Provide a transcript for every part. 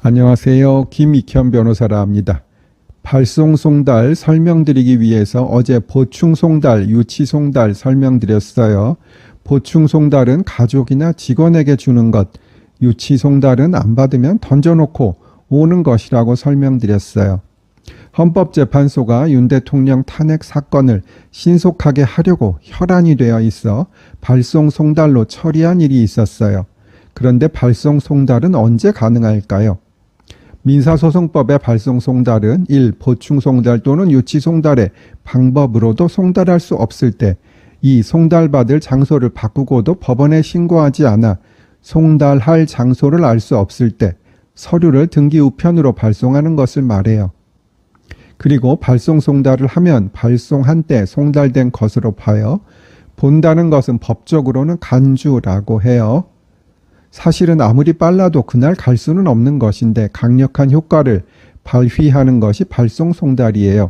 안녕하세요. 김익현 변호사라 합니다. 발송송달 설명드리기 위해서 어제 보충송달, 유치송달 설명드렸어요. 보충송달은 가족이나 직원에게 주는 것, 유치송달은 안 받으면 던져놓고 오는 것이라고 설명드렸어요. 헌법재판소가 윤 대통령 탄핵 사건을 신속하게 하려고 혈안이 되어 있어 발송송달로 처리한 일이 있었어요. 그런데 발송송달은 언제 가능할까요? 민사소송법의 발송송달은 1. 보충송달 또는 유치송달의 방법으로도 송달할 수 없을 때 2. 송달받을 장소를 바꾸고도 법원에 신고하지 않아 송달할 장소를 알 수 없을 때 서류를 등기 우편으로 발송하는 것을 말해요. 그리고 발송송달을 하면 발송한 때 송달된 것으로 봐요. 본다는 것은 법적으로는 간주라고 해요. 사실은 아무리 빨라도 그날 갈 수는 없는 것인데 강력한 효과를 발휘하는 것이 발송송달이에요.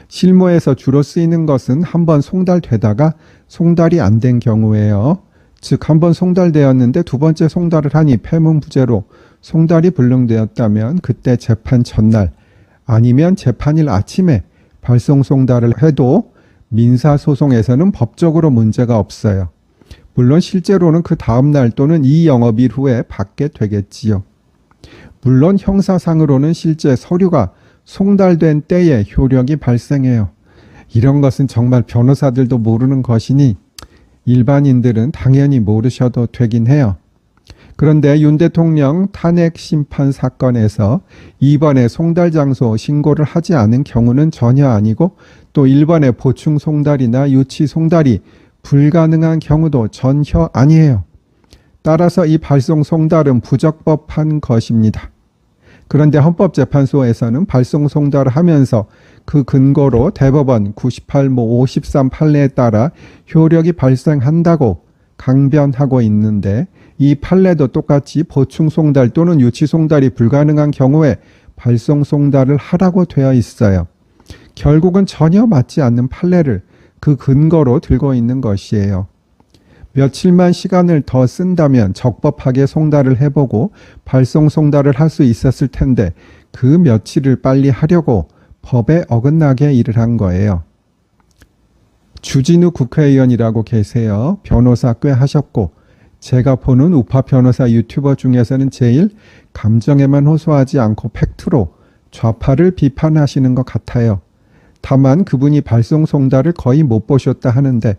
실무에서 주로 쓰이는 것은 한번 송달되다가 송달이 안 된 경우예요. 즉 한번 송달되었는데 두 번째 송달을 하니 패문부재로 송달이 불능되었다면 그때 재판 전날 아니면 재판일 아침에 발송송달을 해도 민사소송에서는 법적으로 문제가 없어요. 물론 실제로는 그 다음날 또는 2영업일 후에 받게 되겠지요. 물론 형사상으로는 실제 서류가 송달된 때에 효력이 발생해요. 이런 것은 정말 변호사들도 모르는 것이니 일반인들은 당연히 모르셔도 되긴 해요. 그런데 윤 대통령 탄핵 심판 사건에서 이번에 송달 장소 신고를 하지 않은 경우는 전혀 아니고 또 1번의 보충 송달이나 유치 송달이 불가능한 경우도 전혀 아니에요. 따라서 이 발송 송달은 부적법한 것입니다. 그런데 헌법재판소에서는 발송 송달을 하면서 그 근거로 대법원 98모 53 판례에 따라 효력이 발생한다고 강변하고 있는데 이 판례도 똑같이 보충 송달 또는 유치 송달이 불가능한 경우에 발송 송달을 하라고 되어 있어요. 결국은 전혀 맞지 않는 판례를 그 근거로 들고 있는 것이에요. 며칠만 시간을 더 쓴다면 적법하게 송달을 해보고 발송 송달을 할 수 있었을 텐데 그 며칠을 빨리 하려고 법에 어긋나게 일을 한 거예요. 주진우 국회의원이라고 계세요. 변호사 꽤 하셨고 제가 보는 우파 변호사 유튜버 중에서는 제일 감정에만 호소하지 않고 팩트로 좌파를 비판하시는 것 같아요. 다만 그분이 발송송달을 거의 못 보셨다 하는데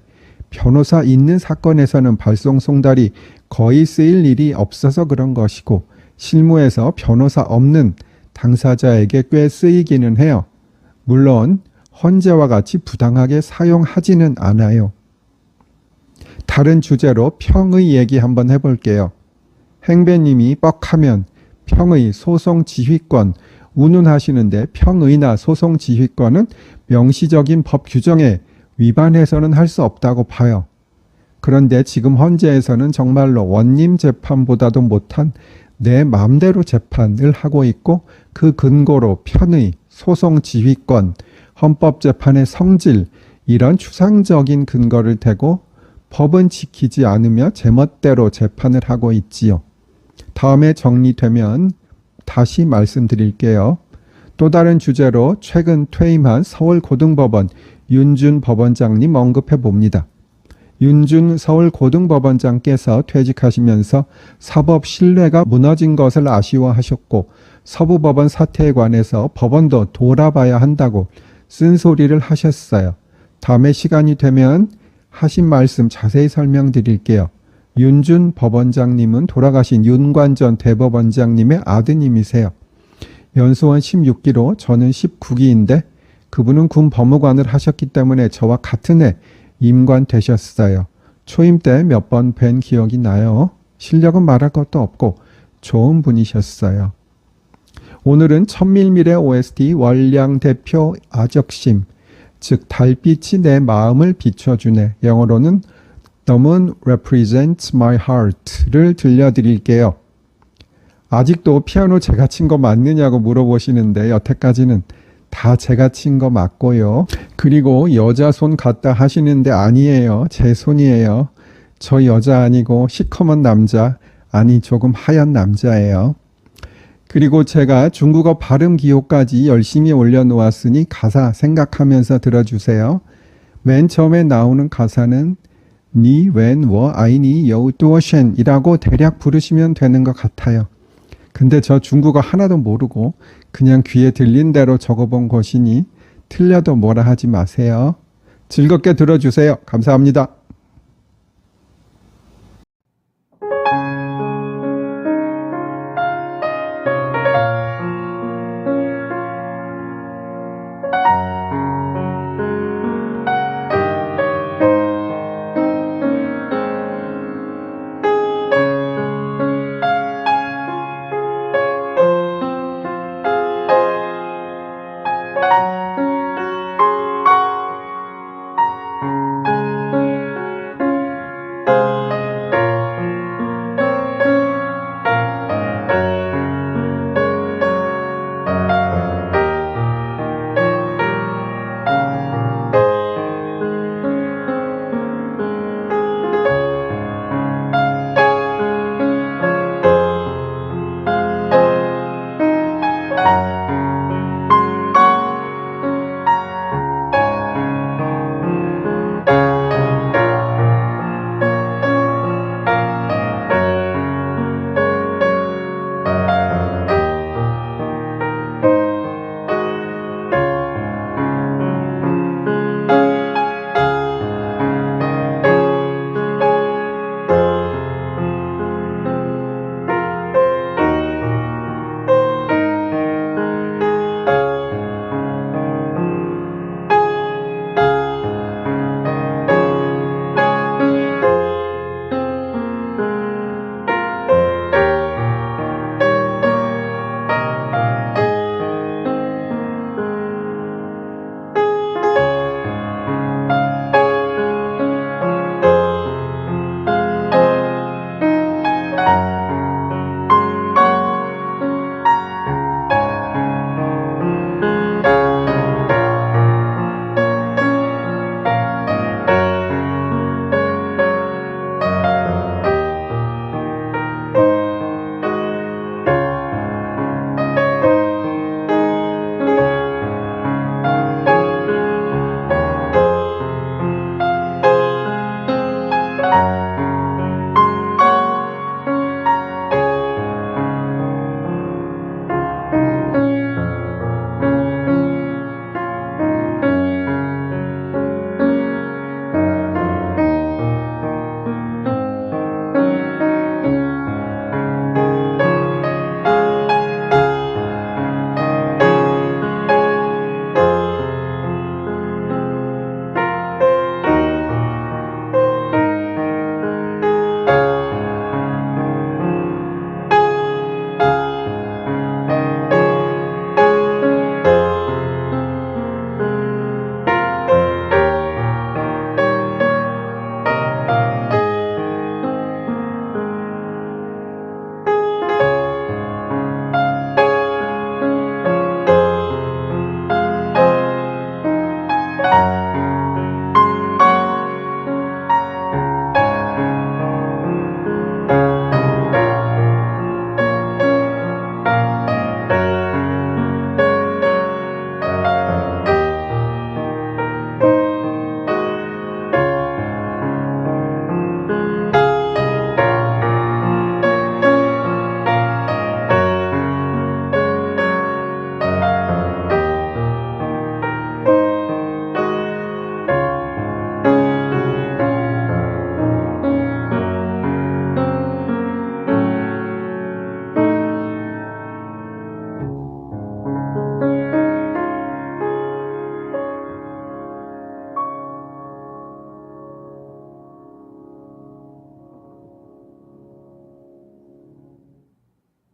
변호사 있는 사건에서는 발송송달이 거의 쓰일 일이 없어서 그런 것이고 실무에서 변호사 없는 당사자에게 꽤 쓰이기는 해요. 물론 헌재와 같이 부당하게 사용하지는 않아요. 다른 주제로 평의 얘기 한번 해볼게요. 행배님이 뻑하면 평의 소송 지휘권 운운하시는데 평의나 소송 지휘권은 명시적인 법 규정에 위반해서는 할 수 없다고 봐요. 그런데 지금 헌재에서는 정말로 원님 재판보다도 못한 내 마음대로 재판을 하고 있고 그 근거로 편의, 소송 지휘권, 헌법재판의 성질 이런 추상적인 근거를 대고 법은 지키지 않으며 제멋대로 재판을 하고 있지요. 다음에 정리되면 다시 말씀드릴게요. 또 다른 주제로 최근 퇴임한 서울고등법원 윤준 법원장님 언급해 봅니다. 윤준 서울고등법원장께서 퇴직하시면서 사법 신뢰가 무너진 것을 아쉬워하셨고 서부법원 사태에 관해서 법원도 돌아봐야 한다고 쓴소리를 하셨어요. 다음에 시간이 되면 하신 말씀 자세히 설명드릴게요. 윤준 법원장님은 돌아가신 윤관 전 대법원장님의 아드님이세요. 연수원 16기로 저는 19기인데 그분은 군 법무관을 하셨기 때문에 저와 같은 해 임관 되셨어요. 초임 때 몇 번 뵌 기억이 나요. 실력은 말할 것도 없고 좋은 분이셨어요. 오늘은 천밀밀의 OST 월량 대표 아적심, 즉 달빛이 내 마음을 비춰주네, 영어로는 The Moon Represents My Heart를 들려드릴게요. 아직도 피아노 제가 친 거 맞느냐고 물어보시는데 여태까지는 다 제가 친 거 맞고요. 그리고 여자 손 같다 하시는데 아니에요. 제 손이에요. 저 여자 아니고 시커먼 남자, 아니 조금 하얀 남자예요. 그리고 제가 중국어 발음 기호까지 열심히 올려놓았으니 가사 생각하면서 들어주세요. 맨 처음에 나오는 가사는 니, 웬, 워, 아이니, 여우, 뚜어셴 이라고 대략 부르시면 되는 것 같아요. 근데 저 중국어 하나도 모르고 그냥 귀에 들린 대로 적어본 것이니 틀려도 뭐라 하지 마세요. 즐겁게 들어주세요. 감사합니다.